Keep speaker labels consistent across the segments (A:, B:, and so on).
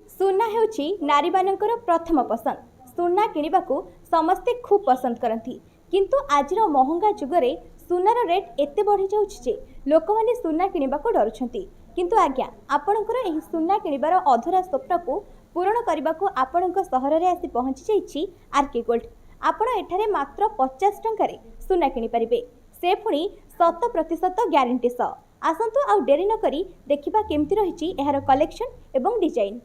A: सुना हेउछि नारी मानकर प्रथम पसंद। सुना किणवाकू समस्ते खूब पसंद करती, किंतु आजिर महंगा जुगरे सुनार रेट एते बढ़ी जाउछि जे लोक माने सुना किणवाकू डरुछंती। किंतु आज्ञा आपणकर एही सुना किणवार अधूरा स्वप्न को पूरण करबाकू आपणक सहर रे आसी पहुंची जाइछि आरके गोल्ड। आपण एठारे मात्र 50 टंकारे सुना किनि परिबे, से पुणी 100% ग्यारंटी सह। आसंतु आउ डेरी न करी देखिबा केमति रहिछि एहार कलेक्शन एवं डिजाइन।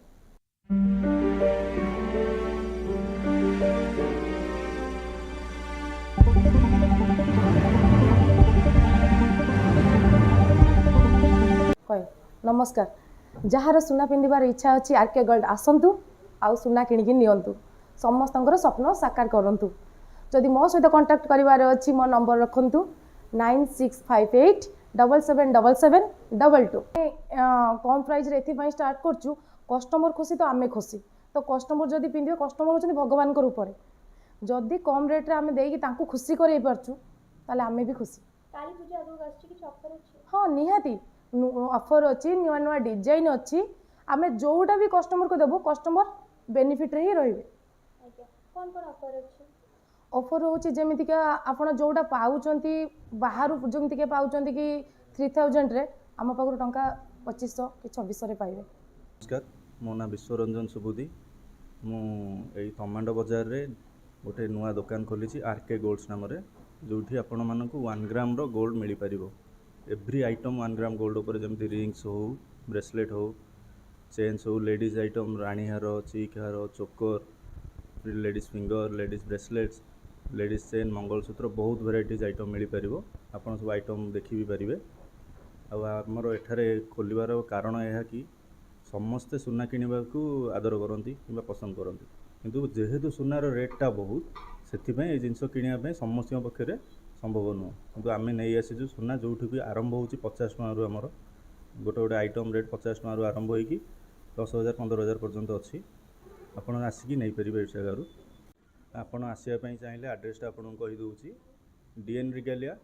B: नमस्कार। जार सुना पिंधार इच्छा अच्छी आरके गोल्ड आसतु आउ सुना किणिकी नियंतु, समस्तଙ୍କର स्वप्न साकार करंतु। जदि मो सहित कांटेक्ट करिवार अछि मो नंबर रखंतु 9658777722। कम प्राइस रे एथि स्टार्ट करछु, कस्टमर खुशी तो आमे खुशी। तो कस्टमर जदि पिंधिबे, कस्टमर होचनी भगवान को रूप रे, जदि कम रेट रे आमे देकी तांकू खुशी करई परछु ताले आमे भी खुशी।
A: काली पूजा आगो आछि कि ऑफर अछि?
B: हां निहाती ऑफर अच्छी, नुआ नुआ डिजाइन अच्छी। आमे जोटा भी कस्टमर को देबो कस्टमर बेनिफिट रे ही रहिबे।
A: कौन कौन ऑफर अछि?
B: ऑफर होची जेमिति का आपण जोटा पाउचंती बाहर जेमिति के पाउचंती कि 3000 रे आम पाखर टंका 2500 कि 2600 रे पाइबे।
C: नमस्कार, मो ना विश्वरंजन सुबुदी। मु एई तमांडो बाजार रे गोटे नुआ दुकान खोली आरके गोल्ड्स नाम रे, जोठी आपण मानकु 1 ग्राम रो गोल्ड मिली परिबो। एव्री आइटम 1 ग्राम गोल्ड उपर जमती रिंग्स हो, ब्रेसलेट हो, चेन्स हो, लेडीज आइटम राणी हार, चीक हार, चोकर, ladies finger, ladies bracelets, ladies chain, mangalsutra, बहुत वेराइटीज आइटम मिल पार। आपड़ सब आइटम देखि भी पारे। आमर एठारे खोलिबार कारण यह कि समस्ते सुना किणवा को आदर करती कि पसंद करती, किंतु जेहेतु सुनार रेटा बहुत से जिनस किणापी समस्त पक्षे संभव नुह। किंतु आम नहीं आसीचु सुना जो भी आरंभ हो 50 टकर आमर गोटे गोटे आइटम रेट 50 टकर आरंभ होगी 10,000 15,000 पर्यंत अच्छी। आपड़ आसिक नहीं पारे जगार। आपड़ आसवाई चाहिए आड्रेसटा आपको कहीदे डीएन रिगालिया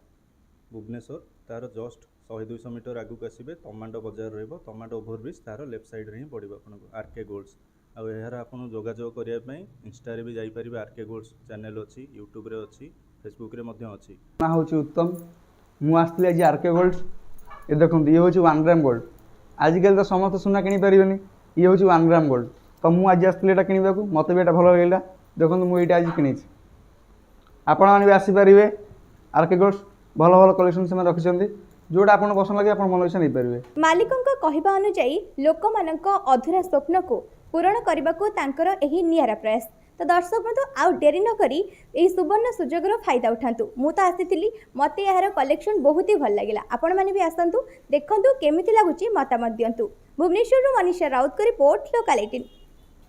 C: भुवनेश्वर, तार जस्ट 100-200 मीटर आगू आसबे तमांडो बाजार रही, तमांडो ओभरब्रिज तार लेफ्ट साइड रे ही पड़ो आपको आरके गोल्ड्स। आउ यार आपन जोगाजोग करने इंस्टा भी जापर आरके गोल्ड्स चैनल अच्छी, यूट्यूब रे अच्छी, फेसबुक रे मध्य अच्छी।
D: ना हूँ उत्तम, मुझे आज आरके गोल्ड। ये देखो ये हूँ 1 ग्राम गोल्ड। आजिकल तो समस्त सुना किनी पारे, ये हूँ 1 ग्राम गोल्ड। तो मुझे आज आसती है किणवा को, मत भी भल लगे। देखो मुझे आज कि आपण मैंने आसीपारे आरके गोल्ड्स भल भल कलेक्शन से रखिंट, जोटा आप पसंद लगे आप मन इच्छा नहीं पारे।
A: मालिकों कहवा अनुसायी लोक मानक अधूरा स्वप्न को पूरण करने को तांकर एही नियारा प्रयास। तो दर्शक बंधु आउ डेरी न करी एही सुवर्ण सुजोगर फायदा उठातु। मु तो आसीथिली, मते यार कलेक्शन बहुत ही भल लागिला। आपण माने भी आसतु, देखंतु केमिति लागुची, मतामत दियंतु। भुवनेश्वर मनीषा राउत को रिपोर्ट, लोकाल 18।